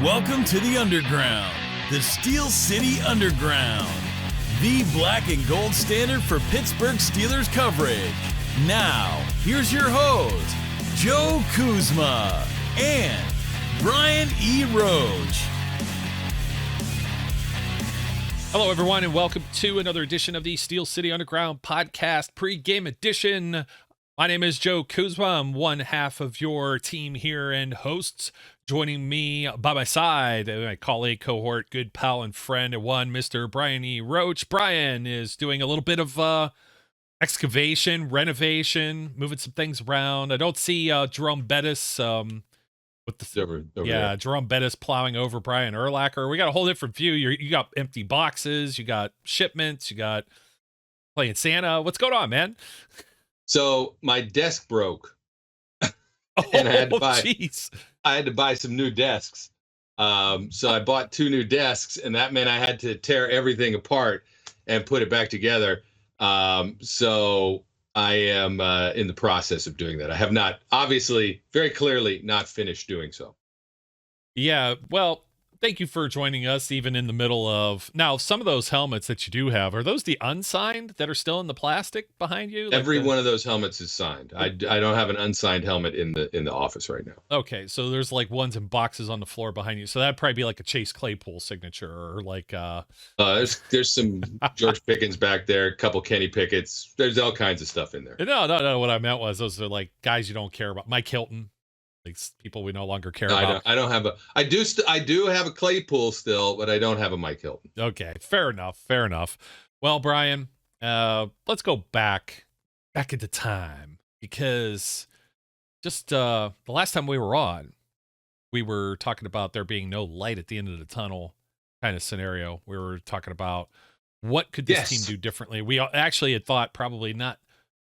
Welcome to the Underground, the Steel City Underground, the black and gold standard for Pittsburgh Steelers coverage. Now, here's your host, Joe Kuzma and Brian E. Roach. Hello, everyone, and welcome to another edition of the Steel City Underground podcast pregame edition. My name is Joe Kuzma. I'm one half of your team here and hosts. Joining me by my side, my colleague, cohort, good pal, and friend at one, Mr. Brian E. Roach. Brian is doing a little bit of excavation, renovation, moving some things around. I don't see Jerome Bettis with the over there. Jerome Bettis plowing over Brian Urlacher. We got a whole different view. You got empty boxes, you got shipments, you got playing Santa. What's going on, man? So my desk broke, and I had to buy some new desks. So I bought 2 new desks, and that meant I had to tear everything apart and put it back together. So I am in the process of doing that. I have not, obviously, very clearly not finished doing so. Yeah, well, thank you for joining us even in the middle of... Now, some of those helmets that you do have, are those the unsigned that are still in the plastic behind you? Every one of those helmets is signed. I don't have an unsigned helmet in the office right now. Okay, so there's like ones in boxes on the floor behind you. So that'd probably be like a Chase Claypool signature or like... There's some George Pickens back there, a couple Kenny Pickett's. There's all kinds of stuff in there. No. What I meant was those are like guys you don't care about. Mike Hilton. People we no longer care about. I don't have a. I do have a Claypool still, but I don't have a Mike Hilton. Okay, fair enough. Well, Brian, let's go back into time, because just the last time we were on, we were talking about there being no light at the end of the tunnel kind of scenario. We were talking about what could this team do differently. We actually had thought probably not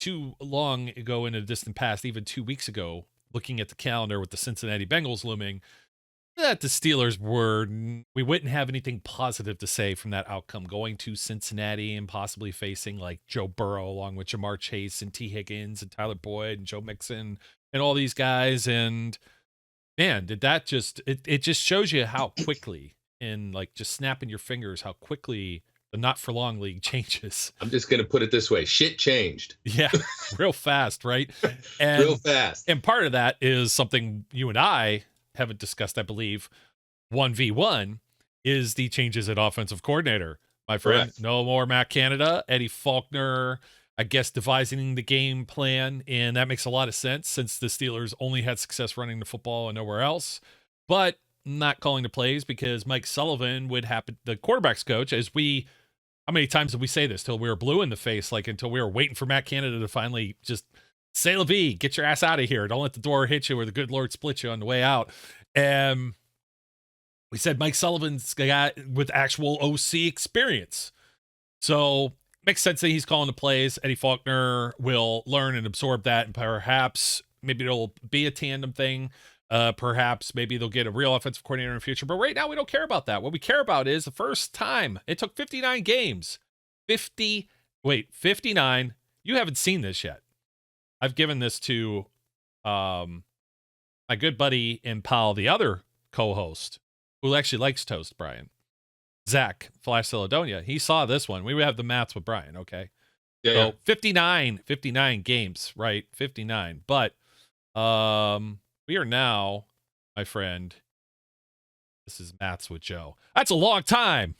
too long ago in the distant past, even 2 weeks ago, looking at the calendar with the Cincinnati Bengals looming, that the Steelers we wouldn't have anything positive to say from that outcome, going to Cincinnati and possibly facing like Joe Burrow along with Jamar Chase and T. Higgins and Tyler Boyd and Joe Mixon and all these guys. And man, did that it just shows you how quickly, in like just snapping your fingers, how quickly the not for long league changes. I'm just going to put it this way. Shit changed. Yeah. Real fast. Right. And, real fast. And part of that is something you and I haven't discussed, I believe. 1v1 is the changes at offensive coordinator, my friend. Correct. No more Matt Canada, Eddie Faulkner, I guess, devising the game plan. And that makes a lot of sense since the Steelers only had success running the football and nowhere else. But not calling the plays because Mike Sullivan would happen, the quarterback's coach, how many times did we say this till we were blue in the face, like until we were waiting for Matt Canada to finally just say, la vie, get your ass out of here. Don't let the door hit you or the good Lord split you on the way out. And we said Mike Sullivan's a guy with actual OC experience. So makes sense that he's calling the plays. Eddie Faulkner will learn and absorb that, and perhaps maybe it'll be a tandem thing. Perhaps maybe they'll get a real offensive coordinator in the future. But right now, we don't care about that. What we care about is the first time. It took 59 games. 59. You haven't seen this yet. I've given this to my good buddy and pal, the other co-host, who actually likes toast, Brian. Zach, Flash Philadelphia. He saw this one. We have the maths with Brian, okay? Yeah. So 59 games, right? 59. But we are now, my friend, this is Maths with Joe. That's a long time.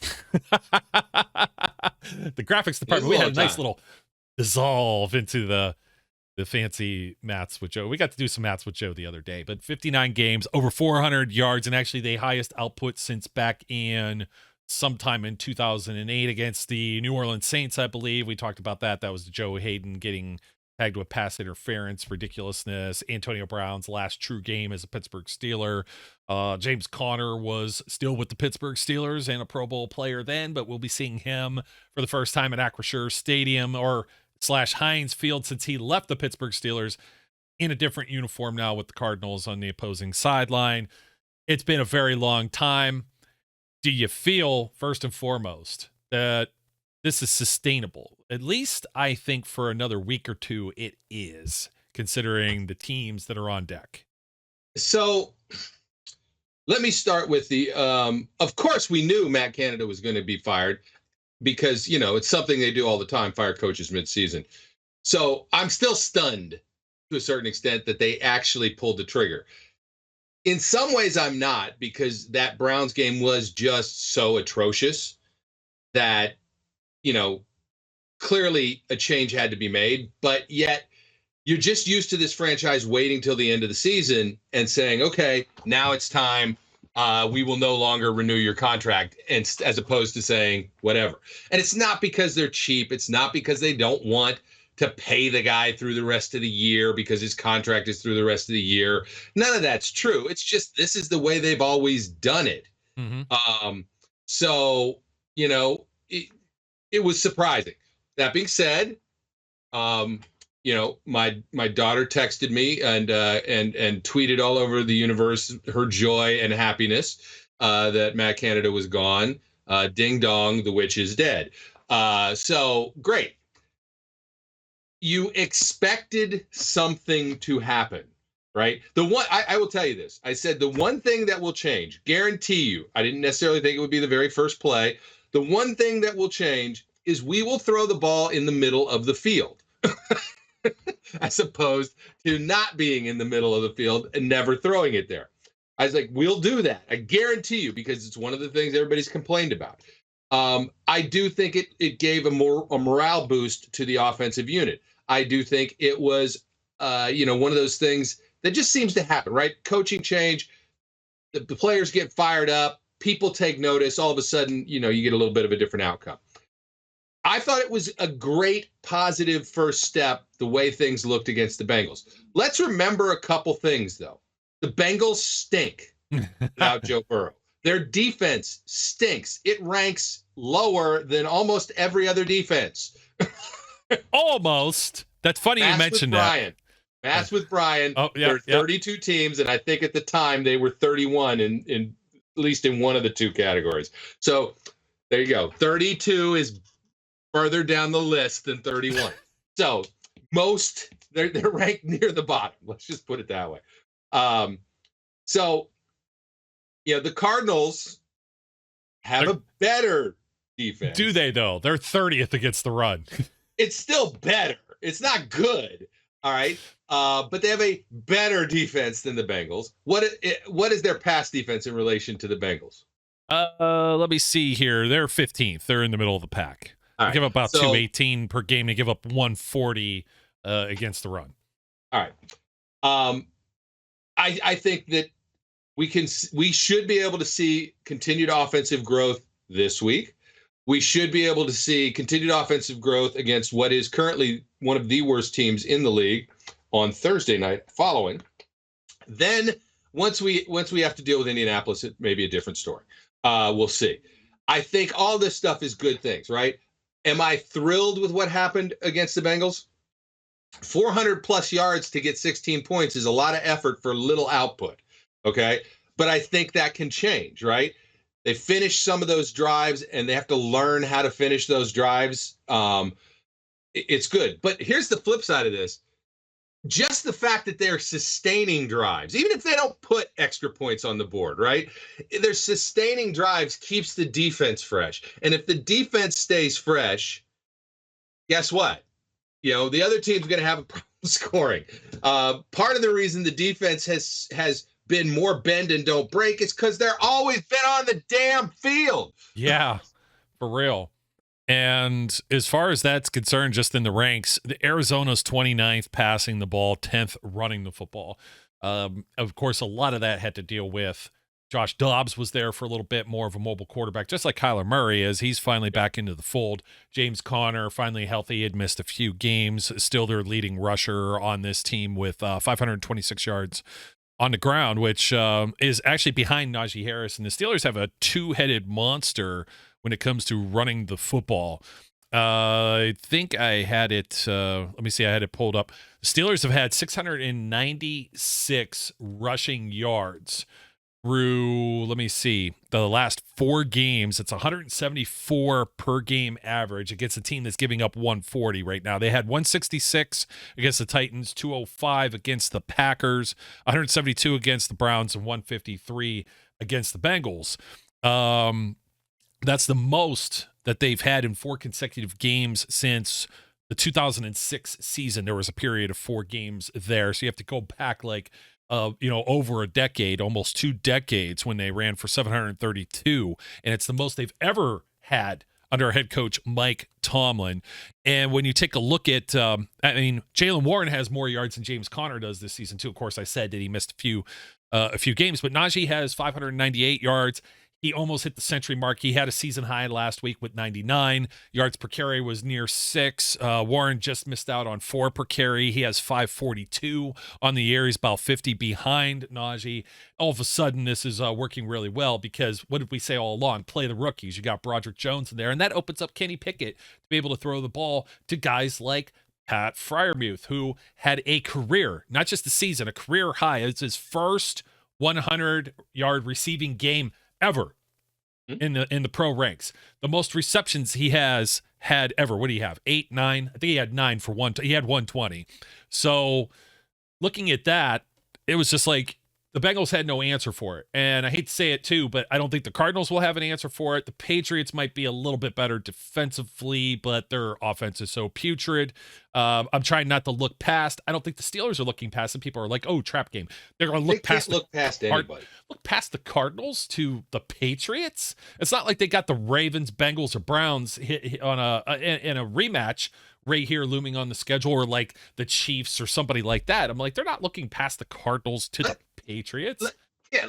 The graphics department, we had a nice little dissolve into the fancy Maths with Joe. We got to do some Maths with Joe the other day, but 59 games, over 400 yards, and actually the highest output since back in sometime in 2008 against the New Orleans Saints, I believe. We talked about that. That was Joe Hayden getting tagged with pass interference, ridiculousness. Antonio Brown's last true game as a Pittsburgh Steeler. James Conner was still with the Pittsburgh Steelers and a Pro Bowl player then, but we'll be seeing him for the first time at Acrisure Stadium / Heinz Field since he left the Pittsburgh Steelers in a different uniform now with the Cardinals on the opposing sideline. It's been a very long time. Do you feel, first and foremost, that this is sustainable? At least I think for another week or two it is, considering the teams that are on deck. So let me start with the, of course, we knew Matt Canada was going to be fired because, it's something they do all the time, fire coaches midseason. So I'm still stunned to a certain extent that they actually pulled the trigger. In some ways, I'm not, because that Browns game was just so atrocious that, clearly a change had to be made. But yet you're just used to this franchise waiting till the end of the season and saying, okay, now it's time. We will no longer renew your contract, and as opposed to saying whatever. And it's not because they're cheap. It's not because they don't want to pay the guy through the rest of the year because his contract is through the rest of the year. None of that's true. It's just this is the way they've always done it. Mm-hmm. So, it was surprising. That being said, my daughter texted me and tweeted all over the universe her joy and happiness that Matt Canada was gone. Ding dong, the witch is dead. So great. You expected something to happen, right? The one I will tell you this. I said the one thing that will change, guarantee you, I didn't necessarily think it would be the very first play. The one thing that will change is we will throw the ball in the middle of the field. As opposed to not being in the middle of the field and never throwing it there. I was like, we'll do that. I guarantee you, because it's one of the things everybody's complained about. I do think it gave a morale boost to the offensive unit. I do think it was, one of those things that just seems to happen, right? Coaching change, the players get fired up, people take notice, all of a sudden, you get a little bit of a different outcome. I thought it was a great positive first step, the way things looked against the Bengals. Let's remember a couple things, though. The Bengals stink without Joe Burrow. Their defense stinks. It ranks lower than almost every other defense. Almost. That's funny you mentioned that. Mass with Brian. Oh, yeah, there are 32 teams, and I think at the time they were 31 in at least in one of the two categories. So there you go. 32 is further down the list than 31. So they're ranked near the bottom. Let's just put it that way. The Cardinals have a better defense. Do they, though? They're 30th against the run. It's still better. It's not good. All right. But they have a better defense than the Bengals. What is their pass defense in relation to the Bengals? Let me see here. They're 15th. They're in the middle of the pack. They give up about 218 per game. They give up 140 against the run. All right. I think that we should be able to see continued offensive growth this week. We should be able to see continued offensive growth against what is currently one of the worst teams in the league on Thursday night following. Then once we have to deal with Indianapolis, it may be a different story. We'll see. I think all this stuff is good things, right? Am I thrilled with what happened against the Bengals? 400 plus yards to get 16 points is a lot of effort for little output. Okay. But I think that can change, right? They finish some of those drives and they have to learn how to finish those drives. It's good. But here's the flip side of this. Just the fact that they're sustaining drives, even if they don't put extra points on the board, right? They're sustaining drives keeps the defense fresh. And if the defense stays fresh, guess what? The other team's going to have a problem scoring. Part of the reason the defense has been more bend and don't break is because they're always been on the damn field. Yeah, for real. And as far as that's concerned, just in the ranks, the Arizona's 29th passing the ball, 10th running the football. Of course, a lot of that had to deal with Josh Dobbs was there for a little bit, more of a mobile quarterback, just like Kyler Murray is. He's finally back into the fold. James Conner, finally healthy. He had missed a few games. Still their leading rusher on this team with 526 yards on the ground, which is actually behind Najee Harris. And the Steelers have a two-headed monster when it comes to running the football. I think I had it, let me see, I had it pulled up. The Steelers have had 696 rushing yards through, let me see, the last 4 games, it's 174 per game average against a team that's giving up 140 right now. They had 166 against the Titans, 205 against the Packers, 172 against the Browns, and 153 against the Bengals. That's the most that they've had in 4 consecutive games since the 2006 season. There was a period of 4 games there. So you have to go back over a decade, almost 2 decades, when they ran for 732. And it's the most they've ever had under head coach Mike Tomlin. And when you take a look at, Jaylen Warren has more yards than James Conner does this season too. Of course, I said that he missed a few games, but Najee has 598 yards. He almost hit the century mark. He had a season high last week with 99. Yards per carry was near 6. Warren just missed out on 4 per carry. He has 542 on the year. He's about 50 behind Najee. All of a sudden, this is working really well because what did we say all along? Play the rookies. You got Broderick Jones in there, and that opens up Kenny Pickett to be able to throw the ball to guys like Pat Freiermuth, who had a career, not just a season, a career high. It's his first 100-yard receiving game ever in the pro ranks. The most receptions he has had ever. What do you have? 8, 9? I think he had 9 for one. He had 120. So looking at that, it was just like the Bengals had no answer for it. And I hate to say it too, but I don't think the Cardinals will have an answer for it. The Patriots might be a little bit better defensively, but their offense is so putrid. I'm trying not to look past. I don't think the Steelers are looking past it. People are like, oh, trap game. They're going to look past anybody. Look past the Cardinals to the Patriots. It's not like they got the Ravens, Bengals, or Browns hit on in a rematch right here looming on the schedule, or like the Chiefs or somebody like that. I'm like, they're not looking past the Cardinals to the Patriots.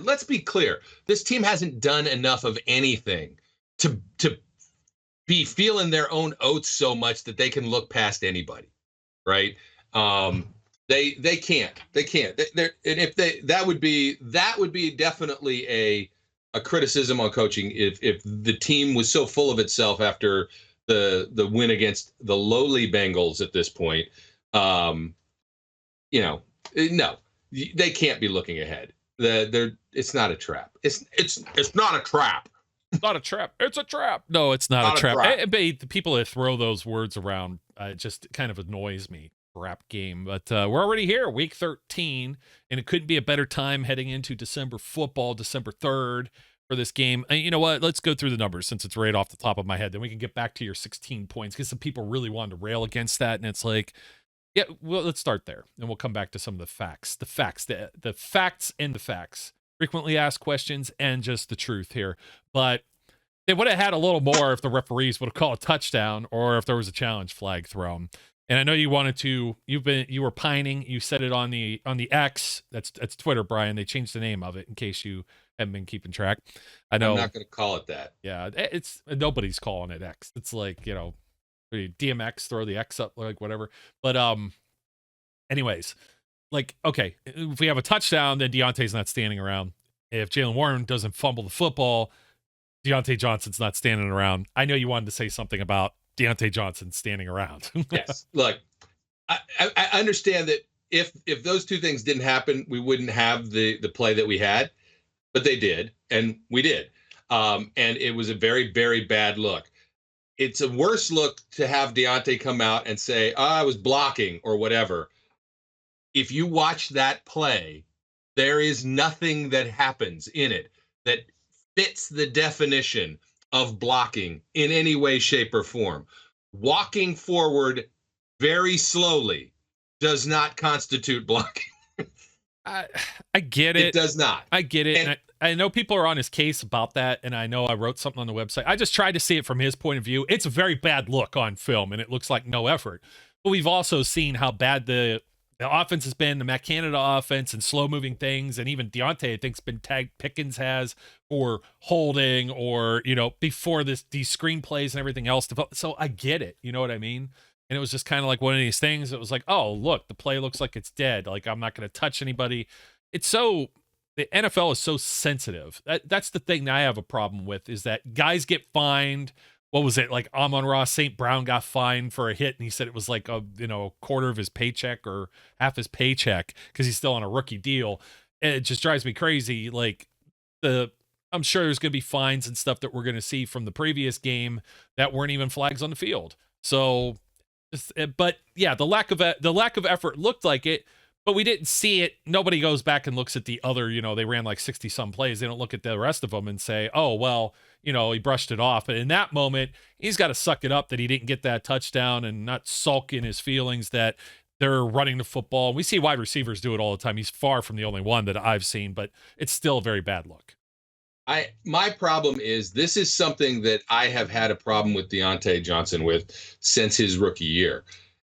Let's be clear. This team hasn't done enough of anything to be feeling their own oats so much that they can look past anybody, right? They can't. And if that would be definitely a criticism on coaching if the team was so full of itself after the win against the lowly Bengals at this point. No, they can't be looking ahead. It's not a trap. It's not a trap. It's not a trap. It's a trap. No, it's not a trap. The people that throw those words around just kind of annoys me. Trap game. But we're already here, week 13, and it couldn't be a better time heading into December football, December 3rd for this game. And you know what? Let's go through the numbers since it's right off the top of my head. Then we can get back to your 16 points because some people really wanted to rail against that. And it's like, yeah, well, let's start there. And we'll come back to some of the facts. The facts and the facts. Frequently asked questions and just the truth here. But they would have had a little more if the referees would have called a touchdown or if there was a challenge flag thrown. And I know you wanted to, you were pining, you said it on the X, that's Twitter, Brian. They changed the name of it in case you haven't been keeping track. I know. I'm not going to call it that. Yeah, it's nobody's calling it X. It's like, DMX, throw the X up, like whatever. But anyways, like, okay, if we have a touchdown, then Deontay's not standing around. If Jaylen Warren doesn't fumble the football, Deontay Johnson's not standing around. I know you wanted to say something about Deontay Johnson standing around. Yes. Look, I understand that if those two things didn't happen, we wouldn't have the play that we had, but they did, and we did. And it was a very, very bad look. It's a worse look to have Deontay come out and say, I was blocking or whatever. If you watch that play, there is nothing that happens in it that fits the definition of blocking in any way, shape, or form. Walking forward very slowly does not constitute blocking. I get it. It does not. I get it. And I know people are on his case about that, and I know I wrote something on the website. I just tried to see it from his point of view. It's a very bad look on film, and it looks like no effort. But we've also seen how bad the offense has been, the Matt Canada offense, and slow-moving things, and even Deontay, I think, has been tagged, Pickens has, for holding or, before these screenplays and everything else. So I get it. You know what I mean? And it was just kind of like one of these things. It was like, oh, look, the play looks like it's dead. Like, I'm not going to touch anybody. The NFL is so sensitive. That's the thing that I have a problem with, is that guys get fined. What was it? Like Amon-Ra St. Brown got fined for a hit, and he said it was like a quarter of his paycheck or half his paycheck because he's still on a rookie deal. And it just drives me crazy. Like, I'm sure there's going to be fines and stuff that we're going to see from the previous game that weren't even flags on the field. So, but yeah, the lack of effort looked like it, but we didn't see it. Nobody goes back and looks at the other, they ran like 60 some plays. They don't look at the rest of them and say, oh, well, he brushed it off. But in that moment, he's got to suck it up that he didn't get that touchdown and not sulk in his feelings that they're running the football. We see wide receivers do it all the time. He's far from the only one that I've seen, but it's still a very bad look. My problem is this is something that I have had a problem with Deontay Johnson with since his rookie year.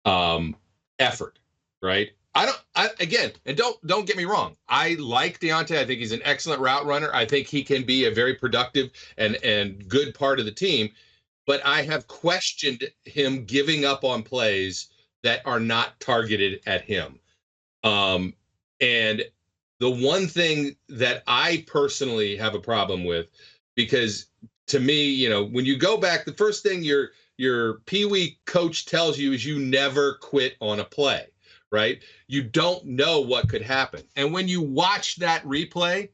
Effort, right? Don't get me wrong. I like Deontay. I think he's an excellent route runner. I think he can be a very productive and good part of the team. But I have questioned him giving up on plays that are not targeted at him. And the one thing that I personally have a problem with, because to me, when you go back, the first thing your Pee-wee coach tells you is you never quit on a play, right? You don't know what could happen. And when you watch that replay,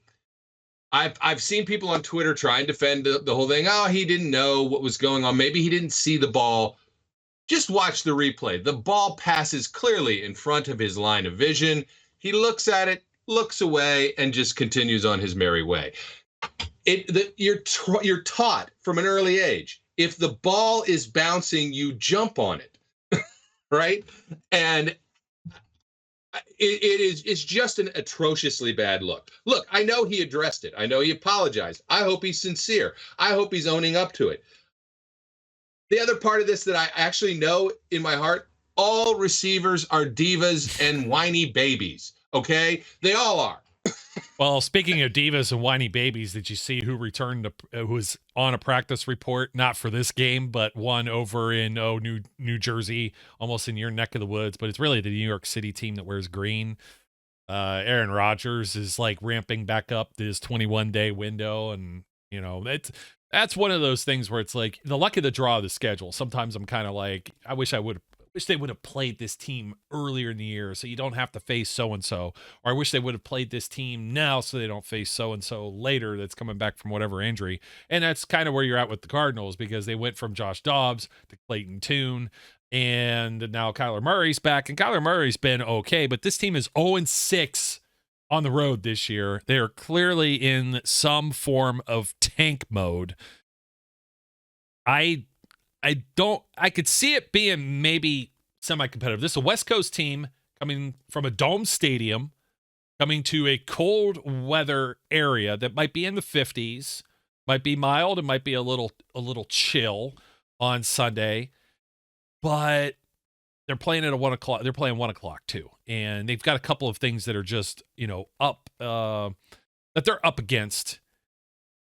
I've seen people on Twitter try and defend the whole thing. Oh, he didn't know what was going on. Maybe he didn't see the ball. Just watch the replay. The ball passes clearly in front of his line of vision. He looks at it, looks away, and just continues on his merry way. You're taught from an early age, if the ball is bouncing, you jump on it, right? And it's just an atrociously bad look. Look, I know he addressed it. I know he apologized. I hope he's sincere. I hope he's owning up to it. The other part of this that I actually know in my heart, all receivers are divas and whiny babies. Okay, they all are. Well, speaking of divas and whiny babies, did you see who returned who was on a practice report, not for this game, but one over in New Jersey, almost in your neck of the woods, but it's really the New York City team that wears green. Aaron Rodgers is like ramping back up his 21-day window, and that's one of those things where it's like the luck of the draw of the schedule. Sometimes I'm kind of like, I wish they would have played this team earlier in the year so you don't have to face so-and-so. Or I wish they would have played this team now so they don't face so-and-so later that's coming back from whatever injury. And that's kind of where you're at with the Cardinals, because they went from Josh Dobbs to Clayton Tune, and now Kyler Murray's back. And Kyler Murray's been okay, but this team is 0-6 on the road this year. They are clearly in some form of tank mode. I could see it being maybe semi-competitive. This is a West Coast team coming from a dome stadium, coming to a cold weather area that might be in the 50s, might be mild, and might be a little chill on Sunday, but they're playing at 1 o'clock. They're playing 1 o'clock too, and they've got a couple of things that are just up that they're up against.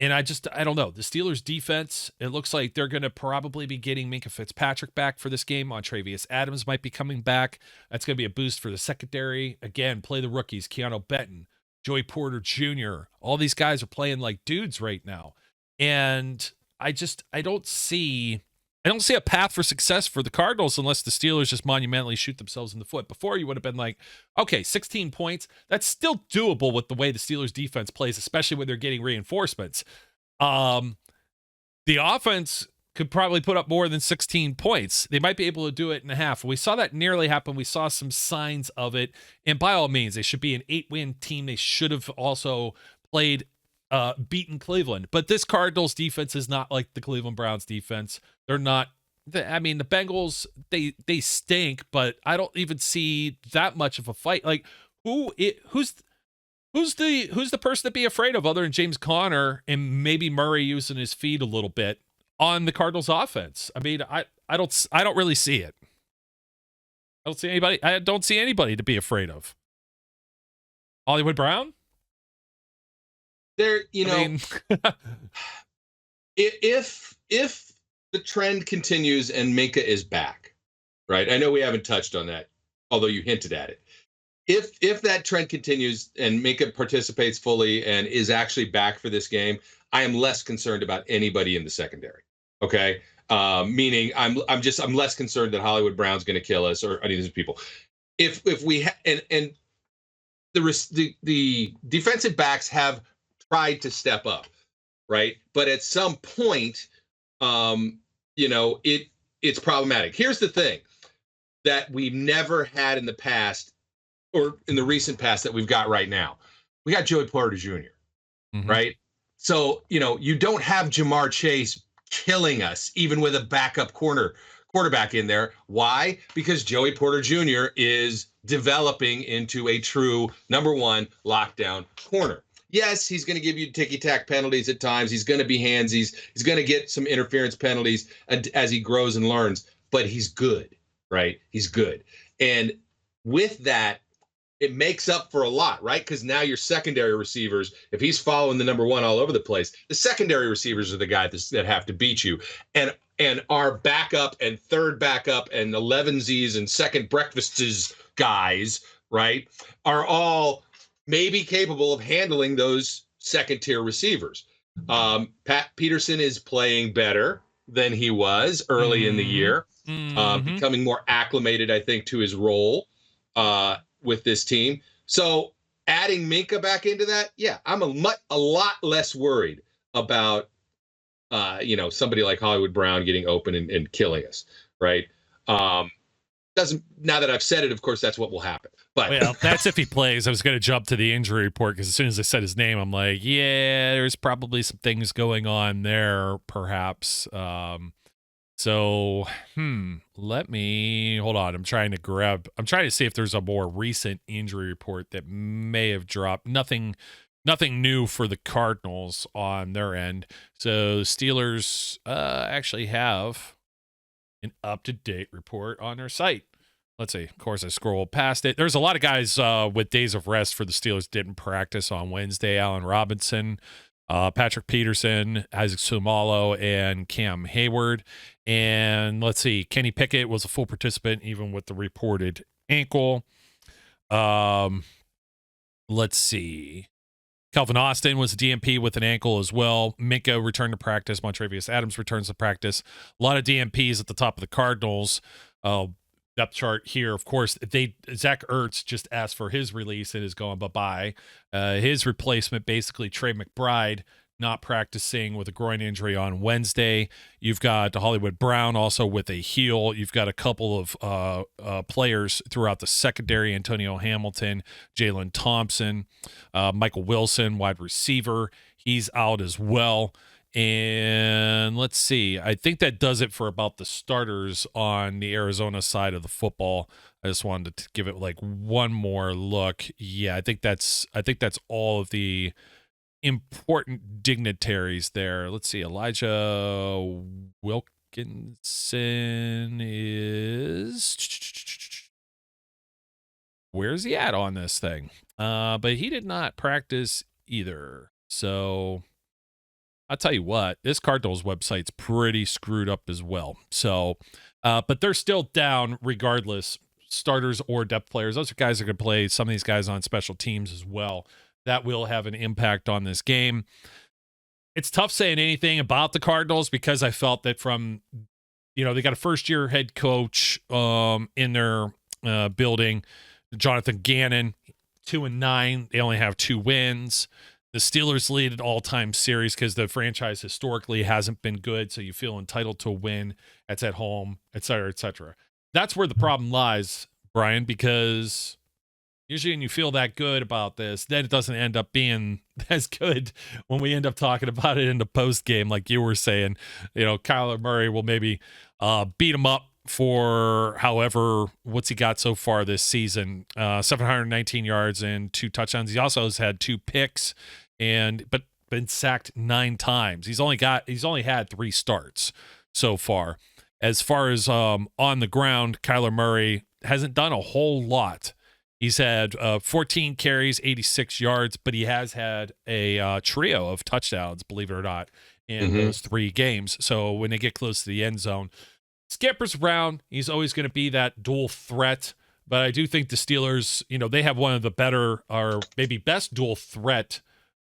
And I don't know. The Steelers defense, it looks like they're going to probably be getting Minkah Fitzpatrick back for this game. Montravius Adams might be coming back. That's going to be a boost for the secondary. Again, play the rookies, Keanu Benton, Joey Porter Jr. All these guys are playing like dudes right now. And I don't see a path for success for the Cardinals unless the Steelers just monumentally shoot themselves in the foot. Before, you would have been like, okay, 16 points. That's still doable with the way the Steelers defense plays, especially when they're getting reinforcements. The offense could probably put up more than 16 points. They might be able to do it in a half. We saw that nearly happen. We saw some signs of it. And by all means, they should be an 8-win team. They should have also beaten Cleveland. But this Cardinals defense is not like the Cleveland Browns defense. They're not. The Bengals, they stink, but I don't even see that much of a fight. Like who's the person to be afraid of other than James Conner and maybe Murray using his feet a little bit on the Cardinals offense? I don't really see it. I don't see anybody to be afraid of. Hollywood Brown? If the trend continues and Minkah is back, right? I know we haven't touched on that, although you hinted at it. If that trend continues and Minkah participates fully and is actually back for this game, I am less concerned about anybody in the secondary. Okay, meaning I'm less concerned that Hollywood Brown's going to kill us or any of these people. If we the defensive backs have tried to step up, right? But at some point, it's problematic. Here's the thing that we've never had in the past, or in the recent past, that we've got right now. We got Joey Porter Jr., right? So, you don't have Jamar Chase killing us, even with a backup quarterback in there. Why? Because Joey Porter Jr. is developing into a true number one lockdown corner. Yes, he's going to give you ticky-tack penalties at times. He's going to be handsy. He's going to get some interference penalties as he grows and learns, but he's good, right? He's good. And with that, it makes up for a lot, right? Because now your secondary receivers, if he's following the number one all over the place, the secondary receivers are the guys that have to beat you. And our backup and third backup and 11Zs and second breakfasts guys, right, are all maybe capable of handling those second-tier receivers. Pat Peterson is playing better than he was early in the year, becoming more acclimated, I think, to his role with this team. So adding Minka back into that, yeah, I'm a lot less worried about somebody like Hollywood Brown getting open and killing us, right? Now that I've said it, of course, that's what will happen. But well, that's if he plays. I was going to jump to the injury report because as soon as I said his name, I'm like, yeah, there's probably some things going on there, perhaps. So, let me hold on. I'm trying to see if there's a more recent injury report that may have dropped. Nothing new for the Cardinals on their end. So Steelers actually have an up-to-date report on their site. Let's see. Of course, I scrolled past it. There's a lot of guys with days of rest for the Steelers didn't practice on Wednesday. Allen Robinson, Patrick Peterson, Isaac Sumalo, and Cam Hayward. And let's see. Kenny Pickett was a full participant even with the reported ankle. Let's see. Calvin Austin was a DNP with an ankle as well. Minka returned to practice. Montrevious Adams returns to practice. A lot of DNPs at the top of the Cardinals. Depth chart here, of course, Zach Ertz just asked for his release and is going bye-bye. His replacement, basically Trey McBride, not practicing with a groin injury on Wednesday. You've got Hollywood Brown also with a heel. You've got a couple of players throughout the secondary, Antonio Hamilton, Jalen Thompson, Michael Wilson, wide receiver. He's out as well. And let's see. I think that does it for about the starters on the Arizona side of the football. I just wanted to give it like one more look. Yeah, I think that's all of the important dignitaries there. Let's see. Elijah Wilkinson is, where's he at on this thing? But he did not practice either. So I'll tell you what, this Cardinals website's pretty screwed up as well. So, but they're still down regardless, starters or depth players. Those are guys that are going to play, some of these guys on special teams as well. That will have an impact on this game. It's tough saying anything about the Cardinals because I felt that from, they got a first-year head coach in their building, Jonathan Gannon, 2-9. They only have 2 wins. The Steelers lead an all-time series because the franchise historically hasn't been good, so you feel entitled to a win. It's at home, et cetera, et cetera. That's where the problem lies, Brian, because usually when you feel that good about this, then it doesn't end up being as good when we end up talking about it in the post-game, like you were saying. Kyler Murray will maybe beat him up for however, what's he got so far this season? 719 yards and 2 touchdowns. He also has had 2 picks. But been sacked 9 times. He's only had 3 starts so far. As far as on the ground, Kyler Murray hasn't done a whole lot. He's had 14 carries, 86 yards, but he has had a trio of touchdowns, believe it or not, in those 3 games. So when they get close to the end zone, scampers around. He's always going to be that dual threat. But I do think the Steelers, they have one of the better or maybe best dual threat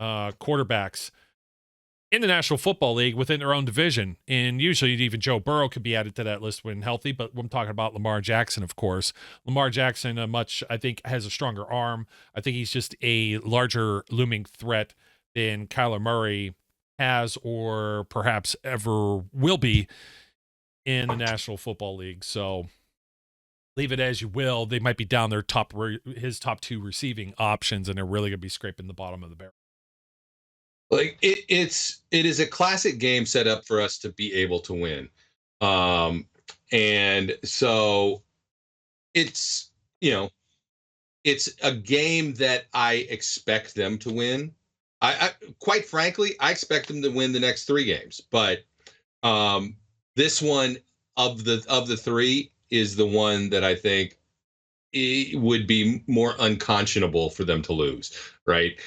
quarterbacks in the National Football League within their own division. And usually even Joe Burrow could be added to that list when healthy, but I'm talking about Lamar Jackson, of course. Lamar Jackson I think has a stronger arm. I think he's just a larger looming threat than Kyler Murray has or perhaps ever will be in the National Football League. So leave it as you will. They might be down their his top 2 receiving options, and they're really going to be scraping the bottom of the barrel. Like it is a classic game set up for us to be able to win. And so it's, it's a game that I expect them to win. I quite frankly, I expect them to win the next 3 games, but this one of the 3 is the one that I think it would be more unconscionable for them to lose, right?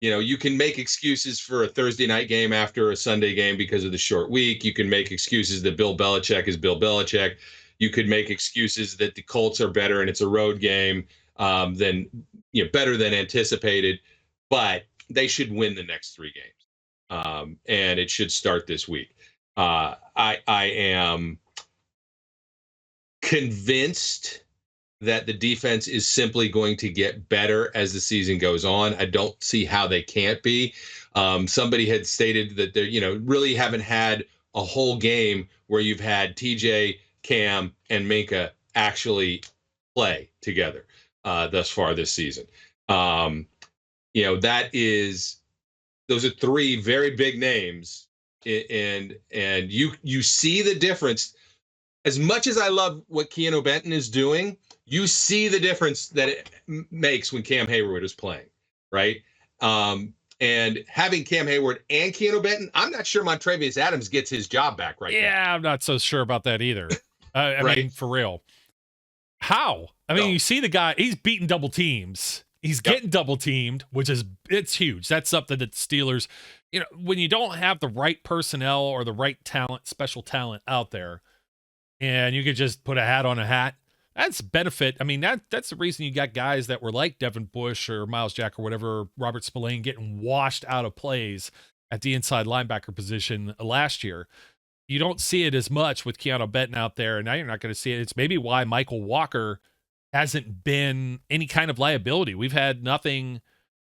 You can make excuses for a Thursday night game after a Sunday game because of the short week. You can make excuses that Bill Belichick is Bill Belichick. You could make excuses that the Colts are better and it's a road game better than anticipated. But they should win the next 3 games, and it should start this week. I am convinced that the defense is simply going to get better as the season goes on. I don't see how they can't be. Somebody had stated that they, really haven't had a whole game where you've had TJ, Cam, and Minka actually play together thus far this season. Those are 3 very big names, and you see the difference. As much as I love what Keanu Benton is doing, you see the difference that it makes when Cam Hayward is playing, right? And having Cam Hayward and Keanu Benton, I'm not sure Montravius Adams gets his job back right now. Yeah, I'm not so sure about that either. I mean, for real. How? I mean, you see the guy, he's beating double teams. He's getting double teamed, it's huge. That's something that the Steelers, when you don't have the right personnel or the right talent, special talent out there, and you could just put a hat on a hat, that's benefit. I mean, that's the reason you got guys that were like Devin Bush or Miles Jack or whatever, Robert Spillane, getting washed out of plays at the inside linebacker position last year. You don't see it as much with Keanu Benton out there, and now you're not going to see it. It's maybe why Michael Walker hasn't been any kind of liability. We've had nothing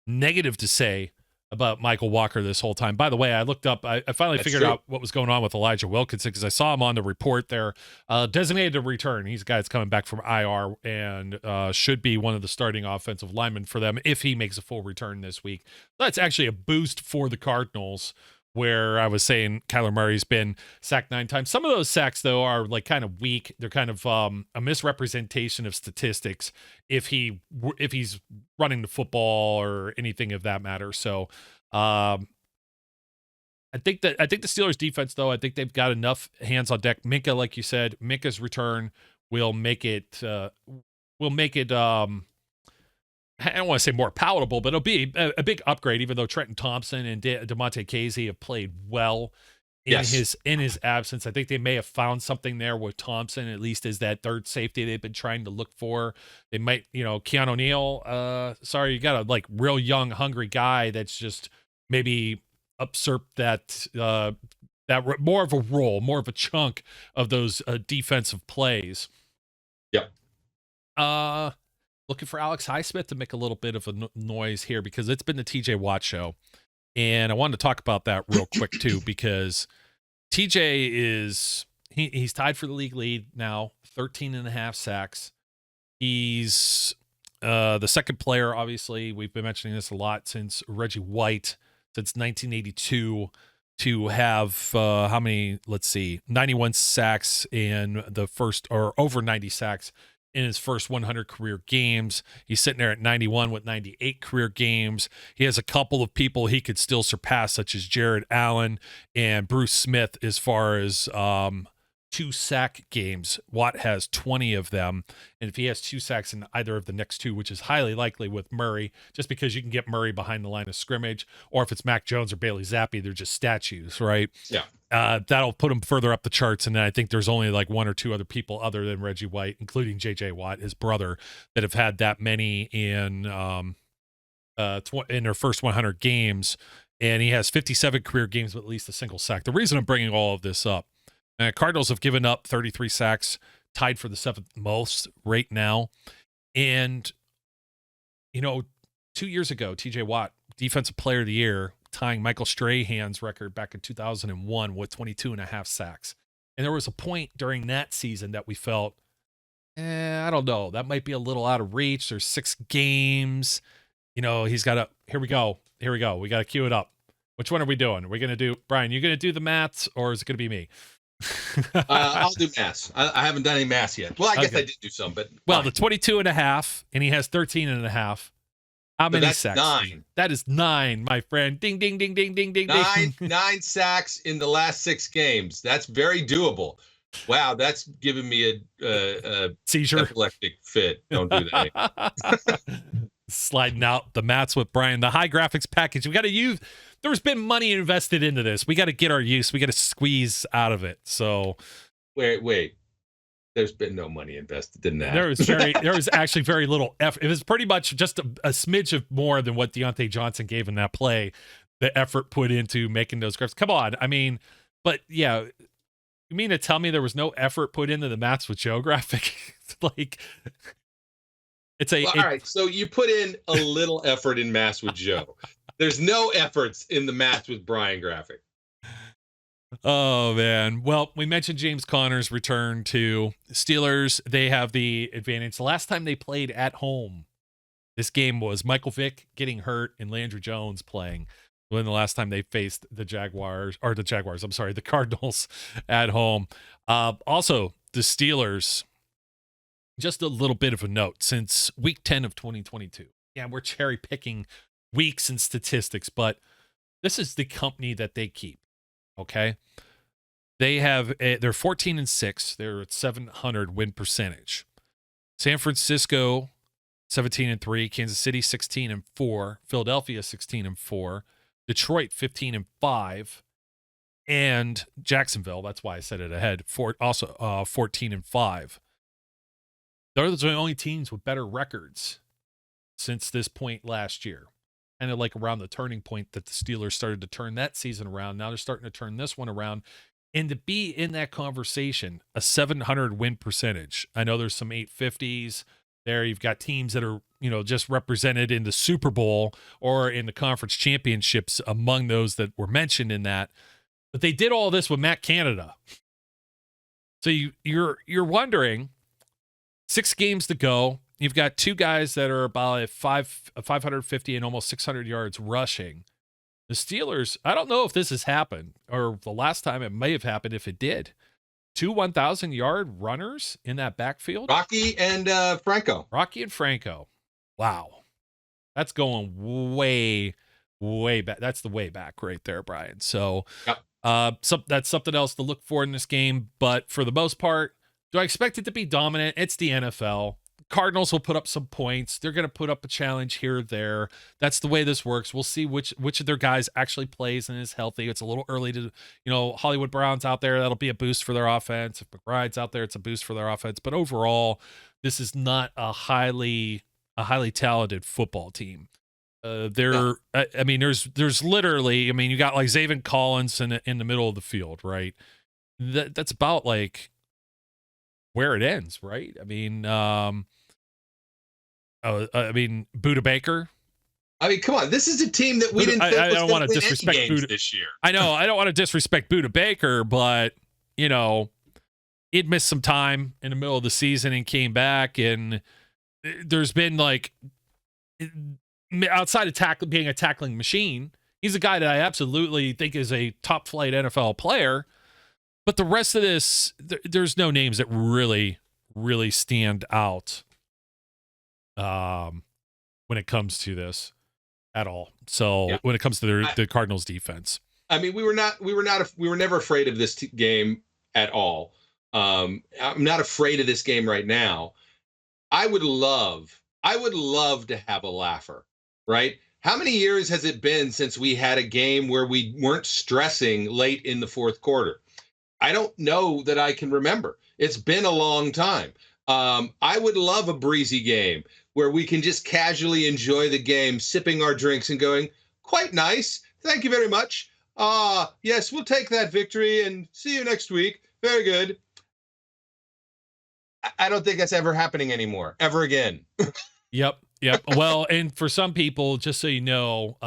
negative to say about Michael Walker this whole time. By the way, I looked up, I finally figured out what was going on with Elijah Wilkinson, because I saw him on the report there, designated to return. He's a guy that's coming back from IR and should be one of the starting offensive linemen for them if he makes a full return this week. That's actually a boost for the Cardinals, where I was saying Kyler Murray's been sacked 9 times. Some of those sacks, though, are like kind of weak. They're kind of a misrepresentation of statistics if he's running the football or anything of that matter. So I think the Steelers defense, though, I think they've got enough hands on deck. Minka, like you said, Minka's return will make it I don't want to say more palatable, but it'll be a big upgrade, even though Trenton Thompson and DeMonte Casey have played well in his absence. I think they may have found something there with Thompson, at least as that third safety they've been trying to look for. They might, Keanu O'Neal, you got a real young, hungry guy that's just maybe usurped that more of a role, more of a chunk of those defensive plays. Yep. Looking for Alex Highsmith to make a little bit of a noise here, because it's been the TJ Watt show. And I wanted to talk about that real quick too, because TJ he's tied for the league lead now, 13.5 sacks. He's the second player, obviously, we've been mentioning this a lot since Reggie White, since 1982, to have how many, 91 sacks in the first, or over 90 sacks in his first 100 career games. He's sitting there at 91 with 98 career games. He has a couple of people he could still surpass, such as Jared Allen and Bruce Smith, as far as 2 sack games. Watt has 20 of them. And if he has 2 sacks in either of the next 2, which is highly likely with Murray, just because you can get Murray behind the line of scrimmage, or if it's Mac Jones or Bailey Zappi, they're just statues, right? Yeah. That'll put him further up the charts. And then I think there's only 1 or 2 other people other than Reggie White, including JJ Watt, his brother, that have had that many in their first 100 games. And he has 57 career games with at least a single sack. The reason I'm bringing all of this up, Cardinals have given up 33 sacks, tied for the 7th most right now. And, 2 years ago, TJ Watt, Defensive Player of the Year, tying Michael Strahan's record back in 2001 with 22.5 sacks. And there was a point during that season that we felt, I don't know, that might be a little out of reach. There's 6 games. He's got to, here we go. We got to cue it up. Which one are we doing? Are we going to do, Brian, you going to do the maths, or is it going to be me? I'll do maths. I haven't done any maths yet. Well, I guess I did do some, but the 22.5, and he has 13.5. How many sacks? 9. That is 9, my friend. Ding, ding, ding, ding, ding, ding, ding. 9 sacks in the last 6 games. That's very doable. Wow, that's giving me a seizure, epileptic fit. Don't do that. Sliding out the mats with Brian. The high graphics package. We got to use. There's been money invested into this. We got to get our use. We got to squeeze out of it. So, wait. There's been no money invested in that. There was actually very little effort. It was pretty much just a smidge of more than what Deontay Johnson gave in that play. The effort put into making those graphics. Come on, I mean, but yeah, you mean to tell me there was no effort put into the Maths with Joe graphic? Like, all right. So you put in a little effort in Maths with Joe. There's no efforts in the Maths with Brian graphic. Oh, man. Well, we mentioned James Conner's return to Steelers. They have the advantage. The last time they played at home, this game was Michael Vick getting hurt and Landry Jones playing. When the last time they faced the Cardinals at home. Also, the Steelers, just a little bit of a note, since week 10 of 2022. Yeah, we're cherry picking weeks and statistics, but this is the company that they keep. Okay, they're 14-6. They're at 700 win percentage. San Francisco 17-3, Kansas City 16-4, Philadelphia 16-4, Detroit 15-5, and Jacksonville. That's why I said it ahead. 14-5. Those are the only teams with better records since this point last year. Kind of like around the turning point that the Steelers started to turn that season around. Now they're starting to turn this one around. And to be in that conversation, a 700 win percentage. I know there's some 850s there. You've got teams that are, just represented in the Super Bowl or in the conference championships among those that were mentioned in that. But they did all this with Matt Canada. So you're wondering, 6 games to go. You've got 2 guys that are about 550 and almost 600 yards rushing. The Steelers, I don't know if this has happened, or the last time it may have happened if it did. 2 1,000-yard runners in that backfield. Rocky and Franco. Wow. That's going way, way back. That's the way back right there, Brian. So yep. That's something else to look for in this game. But for the most part, do I expect it to be dominant? It's the NFL. Cardinals will put up some points. They're going to put up a challenge here or there. That's the way this works. We'll see which of their guys actually plays and is healthy. It's a little early to, Hollywood Brown's out there. That'll be a boost for their offense. If McBride's out there, it's a boost for their offense. But overall, this is not a highly talented football team. There's literally, you got like Zaven Collins in the middle of the field, right? That's about like where it ends, right? Buda Baker. Come on. This is a team that we didn't think was don't want to disrespect Buda this year. I know. I don't want to disrespect Buda Baker, but, he'd missed some time in the middle of the season and came back. And there's been like, outside of being a tackling machine, he's a guy that I absolutely think is a top flight NFL player. But the rest of this, there's no names that really, really stand out when it comes to this at all. So yeah. When it comes to the Cardinals defense, we were never afraid of this game at all. I'm not afraid of this game right now. I would love to have a laugher, right? How many years has it been since we had a game where we weren't stressing late in the fourth quarter? I don't know that I can remember. It's been a long time. I would love a breezy game where we can just casually enjoy the game, sipping our drinks and going, quite nice. Thank you very much. Yes, we'll take that victory and see you next week. Very good. I don't think that's ever happening anymore, ever again. Yep. Yep. Well, and for some people, just so you know,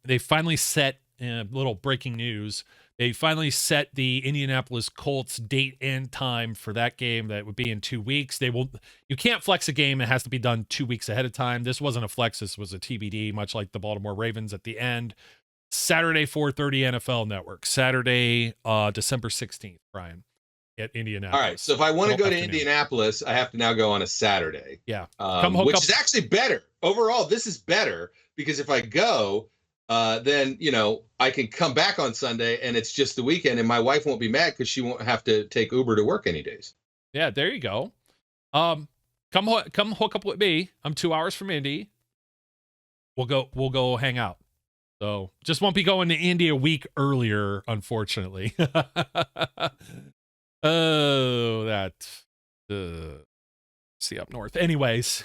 they finally set little breaking news. They finally set the Indianapolis Colts date and time for that game. That would be in 2 weeks. You can't flex a game. It has to be done 2 weeks ahead of time. This wasn't a flex. This was a TBD, much like the Baltimore Ravens at the end. Saturday, 4:30 NFL Network. Saturday, December 16th, Brian, at Indianapolis. All right. So if I want to go to Indianapolis, I have to now go on a Saturday. Yeah. Which is actually better. Overall, this is better because if I go, then, I can come back on Sunday and it's just the weekend and my wife won't be mad because she won't have to take Uber to work any days. Yeah, there you go. Come hook up with me. I'm 2 hours from Indy. We'll go hang out. So just won't be going to Indy a week earlier, unfortunately. Oh, see up north. Anyways.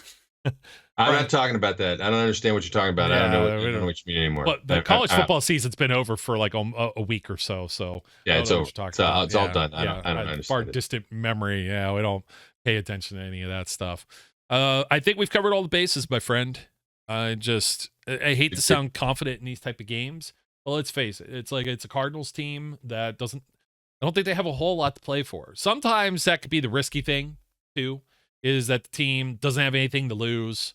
I'm not talking about that. I don't understand what you're talking about. Yeah, I don't know what you mean anymore. But the college football season's been over for like a week or so. So yeah, it's over. It's all done. I don't understand. Far distant memory. Yeah, we don't pay attention to any of that stuff. I think we've covered all the bases, my friend. I hate to sound confident in these type of games. Well, let's face it. It's a Cardinals team that I don't think they have a whole lot to play for. Sometimes that could be the risky thing too, is that the team doesn't have anything to lose.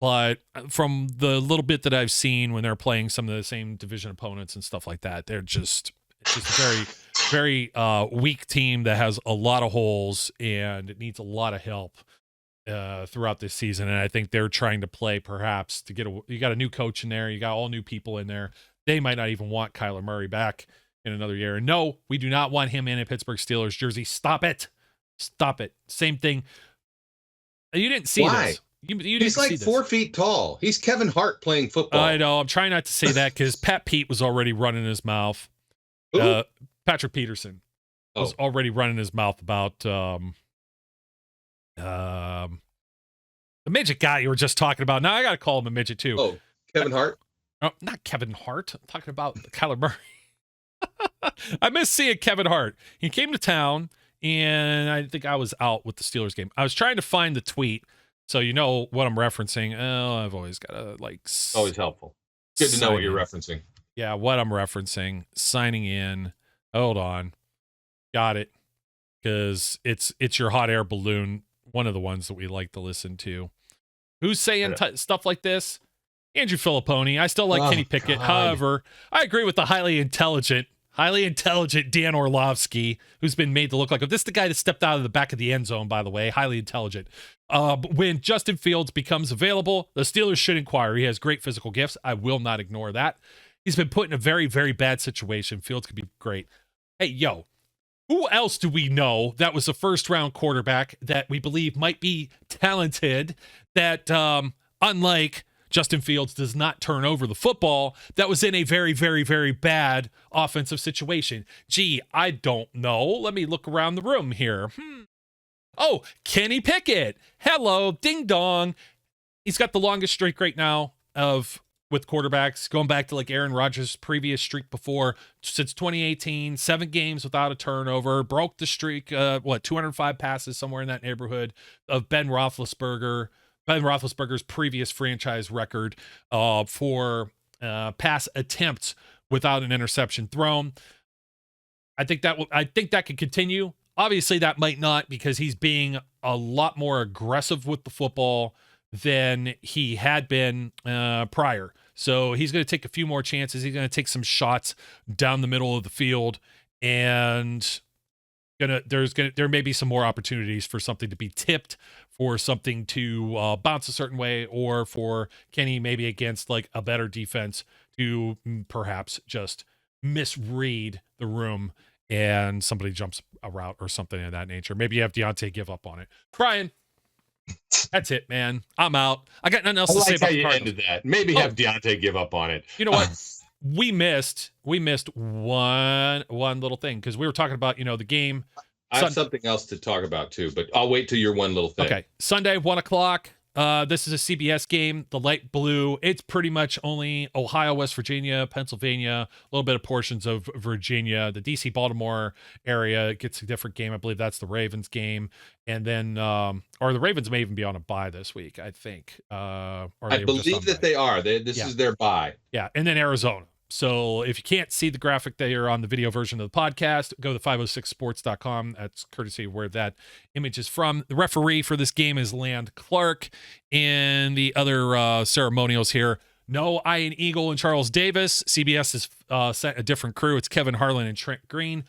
But from the little bit that I've seen when they're playing some of the same division opponents and stuff like that, it's just a very, very weak team that has a lot of holes and it needs a lot of help throughout this season. And I think they're trying to play perhaps to you got a new coach in there. You got all new people in there. They might not even want Kyler Murray back in another year. And no, we do not want him in a Pittsburgh Steelers jersey. Stop it. Stop it. Same thing. You didn't see this. He's like 4 feet tall. He's Kevin Hart playing football. I know. I'm trying not to say that because Pat Pete was already running his mouth. Patrick Peterson was already running his mouth about the midget guy you were just talking about. Now I got to call him a midget too. Oh, Kevin Hart? No, not Kevin Hart. I'm talking about Kyler Murray. I miss seeing Kevin Hart. He came to town, and I think I was out with the Steelers game. I was trying to find the tweet. So you know what I'm referencing. Oh, I've always got to always helpful. Good to know what you're referencing. Yeah, what I'm referencing. Signing in. Hold on. Got it. Because it's your hot air balloon. One of the ones that we like to listen to. Who's saying stuff like this? Andrew Filipponi. I still like Kenny Pickett. God. However, I agree with the highly intelligent Dan Orlovsky, who's been made to look like this is the guy that stepped out of the back of the end zone, by the way. Highly intelligent. When Justin Fields becomes available, the Steelers should inquire. He has great physical gifts. I will not ignore that. He's been put in a very, very bad situation. Fields could be great. Hey, who else do we know that was a first-round quarterback that we believe might be talented, that unlike Justin Fields does not turn over the football, that was in a very, very, very bad offensive situation? Gee, I don't know. Let me look around the room here. Oh, Kenny Pickett. Hello, ding dong. He's got the longest streak right now with quarterbacks, going back to Aaron Rodgers' previous streak before, since 2018, 7 games without a turnover, broke the streak, 205 passes, somewhere in that neighborhood, of Ben Roethlisberger's previous franchise record for pass attempts without an interception thrown. I think that could continue. Obviously, that might not, because he's being a lot more aggressive with the football than he had been prior. So he's going to take a few more chances. He's going to take some shots down the middle of the field, and there may be some more opportunities for something to be tipped, for something to bounce a certain way, or for Kenny maybe against a better defense to perhaps just misread the room and somebody jumps a route or something of that nature. Maybe you have Deontay give up on it. Brian, that's it, man. I'm out. I got nothing else to say about the Cardinals. Ended that. Maybe have Deontay give up on it. You know what? We missed one little thing, because we were talking about the game. I have something else to talk about too, but I'll wait till your one little thing. Okay, Sunday 1:00. This is a CBS game, the light blue. It's pretty much only Ohio, West Virginia, Pennsylvania, a little bit of portions of Virginia. The DC Baltimore area gets a different game. I believe that's the Ravens game. And then, or the Ravens may even be on a bye this week, I think. I believe that they are. This is their bye. Yeah. And then Arizona. So if you can't see the graphic there on the video version of the podcast, go to 506sports.com. That's courtesy of where that image is from. The referee for this game is Land Clark. And the other ceremonials here, no Ian Eagle and Charles Davis. CBS has sent a different crew. It's Kevin Harlan and Trent Green.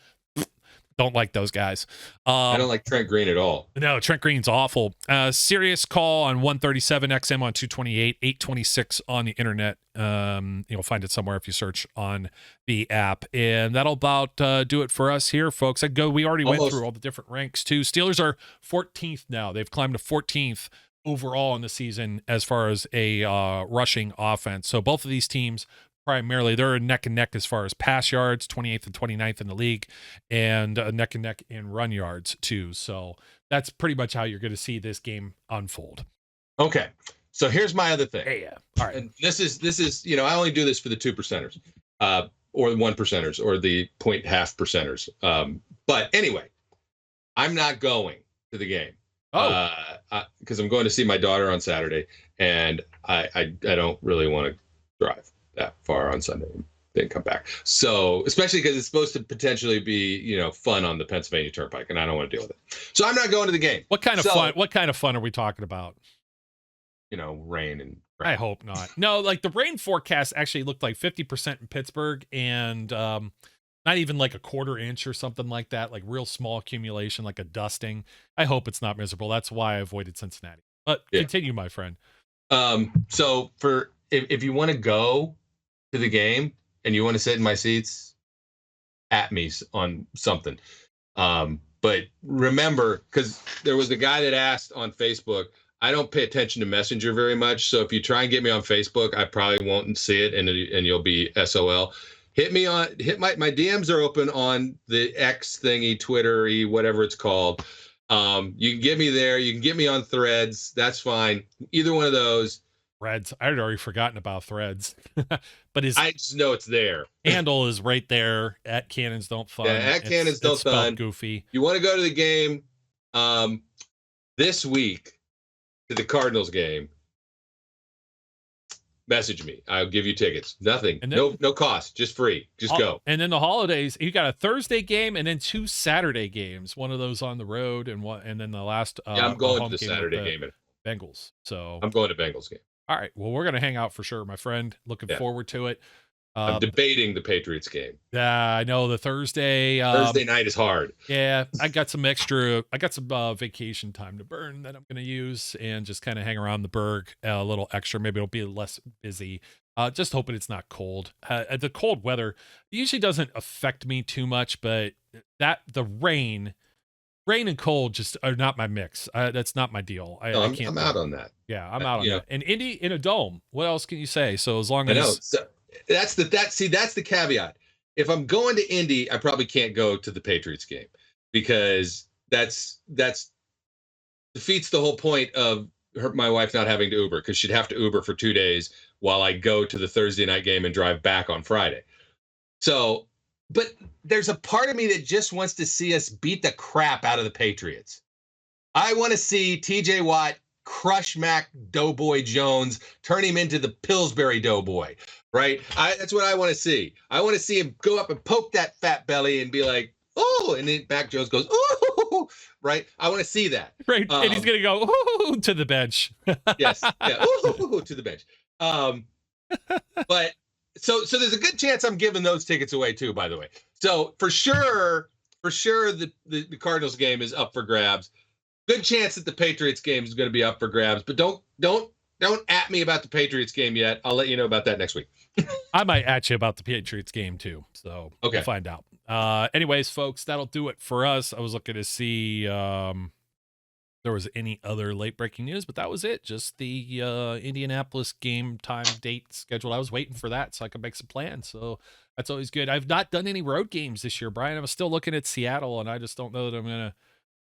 Don't like those guys. I don't like Trent Green at all. No, Trent Green's awful. Sirius call on 137, XM on 228, 826 on the internet. You'll find it somewhere if you search on the app. And that'll about do it for us here, folks. We already went through all the different ranks, too. Steelers are 14th now. They've climbed to 14th overall in the season as far as a rushing offense. So both of these teams primarily, they're neck and neck as far as pass yards, 28th and 29th in the league, and neck and neck in run yards too. So that's pretty much how you're going to see this game unfold. Okay, so here's my other thing. Yeah. All right. And this is I only do this for the 2%ers, or the 1%ers, or the 0.5 percenters. But anyway, I'm not going to the game. Because I'm going to see my daughter on Saturday, and I don't really want to drive that far on Sunday and then come back. So, especially because it's supposed to potentially be, fun on the Pennsylvania Turnpike, and I don't want to deal with it. So I'm not going to the game. What kind of fun? What kind of fun are we talking about? Rain and rain. I hope not. No, like the rain forecast actually looked like 50% in Pittsburgh, and not even like a quarter inch or something like that, like real small accumulation, like a dusting. I hope it's not miserable. That's why I avoided Cincinnati. But continue, my friend. So if you want to go to the game and you want to sit in my seats, at me on something. But remember, because there was the guy that asked on Facebook, I don't pay attention to Messenger very much. So if you try and get me on Facebook, I probably won't see it, and you'll be SOL. My DMs are open on the X thingy, Twitter-y, whatever it's called. You can get me there. You can get me on Threads. That's fine. Either one of those. Threads. I had already forgotten about Threads, but I just know it's there. Handle is right there at Cannons Don't Fun. Yeah, at Cannons Don't Fun. Goofy. You want to go to the game this week, to the Cardinals game? Message me. I'll give you tickets. Nothing. Then, no cost. Just free. Just go. And then the holidays, you got a Thursday game and then 2 Saturday games. One of those on the road and then the last. I'm going to the Saturday game. Bengals. So I'm going to Bengals game. All right. Well, we're going to hang out for sure, my friend. Looking forward to it. I'm debating the Patriots game. Yeah, I know the Thursday night is hard. Yeah, I got some vacation time to burn that I'm going to use and just kind of hang around the Berg a little extra. Maybe it'll be less busy. Just hoping it's not cold. The cold weather usually doesn't affect me too much, but the rain and cold just are not my mix. That's not my deal. I'm out on that. Yeah, I'm out on that. And Indy in a dome. What else can you say? So as long as I know. So, that's the caveat. If I'm going to Indy, I probably can't go to the Patriots game because that's defeats the whole point of my wife not having to Uber, because she'd have to Uber for 2 days while I go to the Thursday night game and drive back on Friday. So, but there's a part of me that just wants to see us beat the crap out of the Patriots. I want to see TJ Watt crush Mac Doughboy Jones, turn him into the Pillsbury Doughboy. Right? That's what I want to see. I want to see him go up and poke that fat belly and be like, oh, and then Mac Jones goes, oh, right? I want to see that. Right. And he's going to go, ooh, to the bench. Yes. Yeah. Ooh, to the bench. But so there's a good chance I'm giving those tickets away too, by the way. So for sure, the Cardinals game is up for grabs. Good chance that the Patriots game is going to be up for grabs, but don't at me about the Patriots game yet. I'll let you know about that next week. I might at you about the Patriots game too. So okay. We'll find out. Anyways, folks, that'll do it for us. I was looking to see there was any other late breaking news, but that was it. Just the Indianapolis game time date scheduled. I was waiting for that so I could make some plans. So that's always good. I've not done any road games this year, Brian. I'm still looking at Seattle, and I just don't know that I'm going to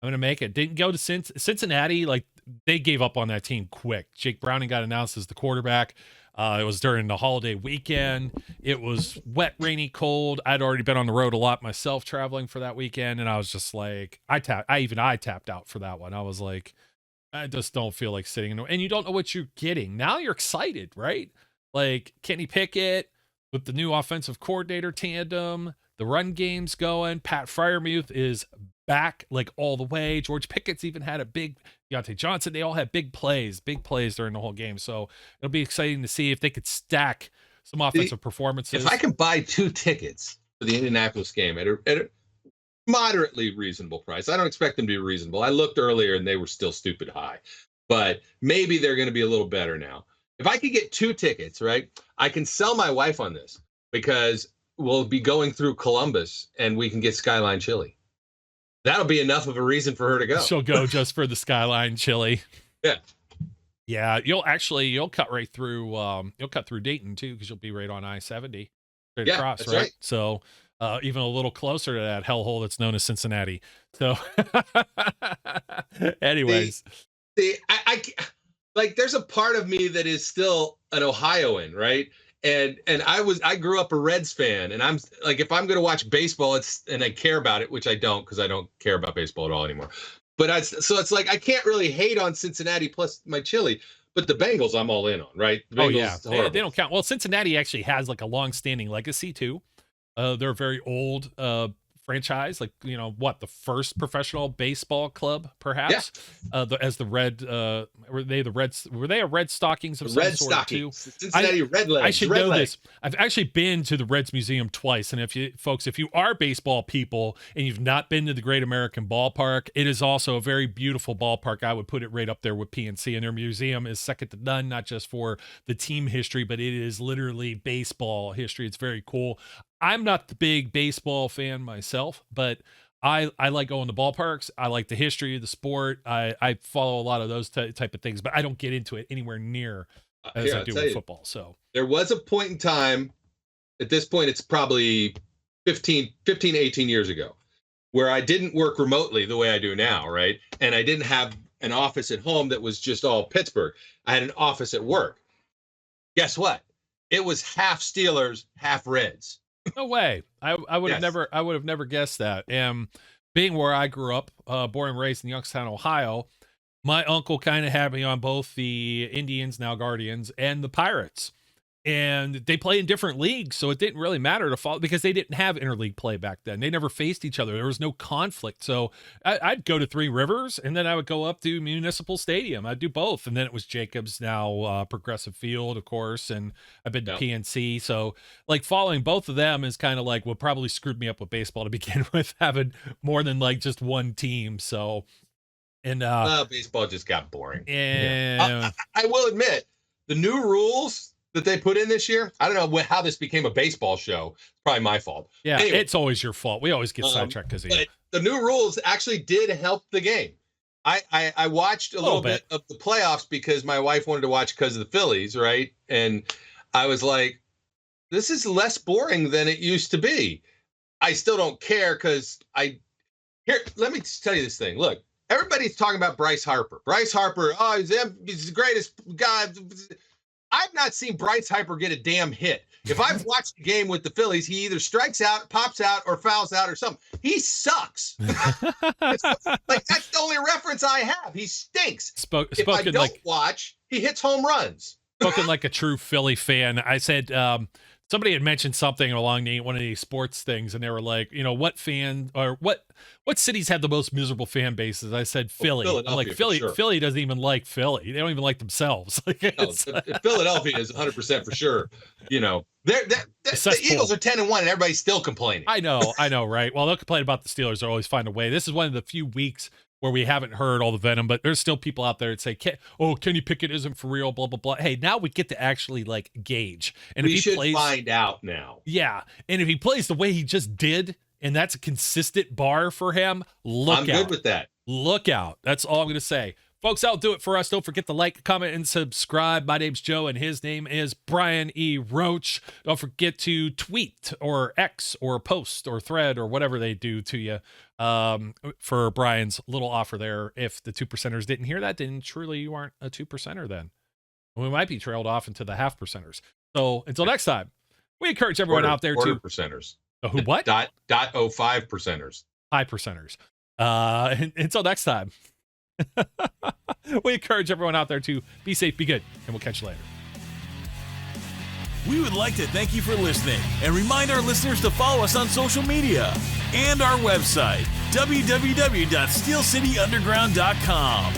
I'm going to make it. Didn't go to Cincinnati. Like, they gave up on that team quick. Jake Browning got announced as the quarterback. It was during the holiday weekend. It was wet, rainy, cold. I'd already been on the road a lot myself traveling for that weekend. And I was just like, I tapped out for that one. I was like, I just don't feel like sitting in. And you don't know what you're getting. Now you're excited, right? Like Kenny Pickett with the new offensive coordinator tandem, the run game's going. Pat Freiermuth is back like all the way. George Pickett's even had a big Deontay Johnson. They all had big plays during the whole game. So it'll be exciting to see if they could stack some offensive performances. If I can buy 2 tickets for the Indianapolis game at a moderately reasonable price, I don't expect them to be reasonable. I looked earlier and they were still stupid high, but maybe they're going to be a little better now. If I could get 2 tickets, right, I can sell my wife on this because we'll be going through Columbus and we can get Skyline Chili. That'll be enough of a reason for her to go. She'll go just for the Skyline Chili. Yeah. Yeah. You'll cut right through, you'll cut through Dayton too, because you'll be right on I-70 straight across, that's right? So even a little closer to that hellhole that's known as Cincinnati. So anyways. I like, there's a part of me that is still an Ohioan, right? And I grew up a Reds fan, and I'm like, if I'm going to watch baseball, and I care about it, which I don't, because I don't care about baseball at all anymore. But so it's like, I can't really hate on Cincinnati plus my chili, but the Bengals I'm all in on, right? The Bengals, oh yeah, they don't count. Well, Cincinnati actually has like a long-standing legacy too. They're a very old franchise, like, you know, what, the first professional baseball club, perhaps. As the Red, were they a Red Stockings of some Red sort Stockings, too? Cincinnati Redlegs. I should know this. I've actually been to the Reds Museum twice, and if you are baseball people and you've not been to the Great American Ballpark, it is also a very beautiful ballpark. I would put it right up there with PNC, and their museum is second to none, not just for the team history, but it is literally baseball history. It's very cool. I'm not the big baseball fan myself, but I like going to ballparks. I like the history of the sport. I follow a lot of those type of things, but I don't get into it anywhere near as I do with football. So there was a point in time, at this point, it's probably 15, 18 years ago, where I didn't work remotely the way I do now, right? And I didn't have an office at home that was just all Pittsburgh. I had an office at work. Guess what? It was half Steelers, half Reds. No way. I would have never guessed that. And being where I grew up, born and raised in Youngstown, Ohio, my uncle kind of had me on both the Indians, now Guardians, and the Pirates. And they play in different leagues, so it didn't really matter to follow because they didn't have interleague play back then. They never faced each other. There was no conflict. So I'd go to Three Rivers, and then I would go up to Municipal Stadium. I'd do both. And then it was Jacobs, now Progressive Field, of course, and I've been to PNC. So like following both of them is kind of like what probably screwed me up with baseball to begin with, having more than like just one team. So, and baseball just got boring. And I will admit, the new rules that they put in this year, I don't know how this became a baseball show. It's probably my fault. Yeah, anyway, it's always your fault. We always get sidetracked because of you. The new rules actually did help the game. I watched a little bit of the playoffs because my wife wanted to watch because of the Phillies, right? And I was like, this is less boring than it used to be. I still don't care because let me just tell you this thing. Look, everybody's talking about Bryce Harper. Bryce Harper, he's the greatest guy. I've not seen Bryce Harper get a damn hit. If I've watched a game with the Phillies, he either strikes out, pops out, or fouls out or something. He sucks. Like, that's the only reference I have. He stinks. If I don't watch, he hits home runs. Spoken like a true Philly fan. I said, somebody had mentioned something along one of these sports things, and they were like, you know, what cities have the most miserable fan bases? I said Philly. I'm like, Philly, sure. Philly doesn't even like Philly. They don't even like themselves. Like, Philadelphia is 100% for sure. You know, the Eagles are 10-1, and everybody's still complaining. I know, right? Well, they'll complain about the Steelers. They'll always find a way. This is one of the few weeks where we haven't heard all the venom, but there's still people out there that say, Kenny Pickett isn't for real, blah, blah, blah. Hey, now we get to actually like gauge. And we should find out now. Yeah. And if he plays the way he just did, and that's a consistent bar for him, look out. I'm good with that. Look out. That's all I'm going to say. Folks, that'll do it for us. Don't forget to like, comment, and subscribe. My name's Joe, and his name is Brian E. Roach. Don't forget to tweet or X or post or thread or whatever they do to you for Brian's little offer there. If the 2%ers didn't hear that, then truly you aren't a 2%er then. We might be trailed off into the half percenters. So until next time, we encourage everyone out there to... percenters. Who, what? .05 percenters. High percenters. Until next time. We encourage everyone out there to be safe, be good, and we'll catch you later. We would like to thank you for listening and remind our listeners to follow us on social media and our website, www.steelcityunderground.com.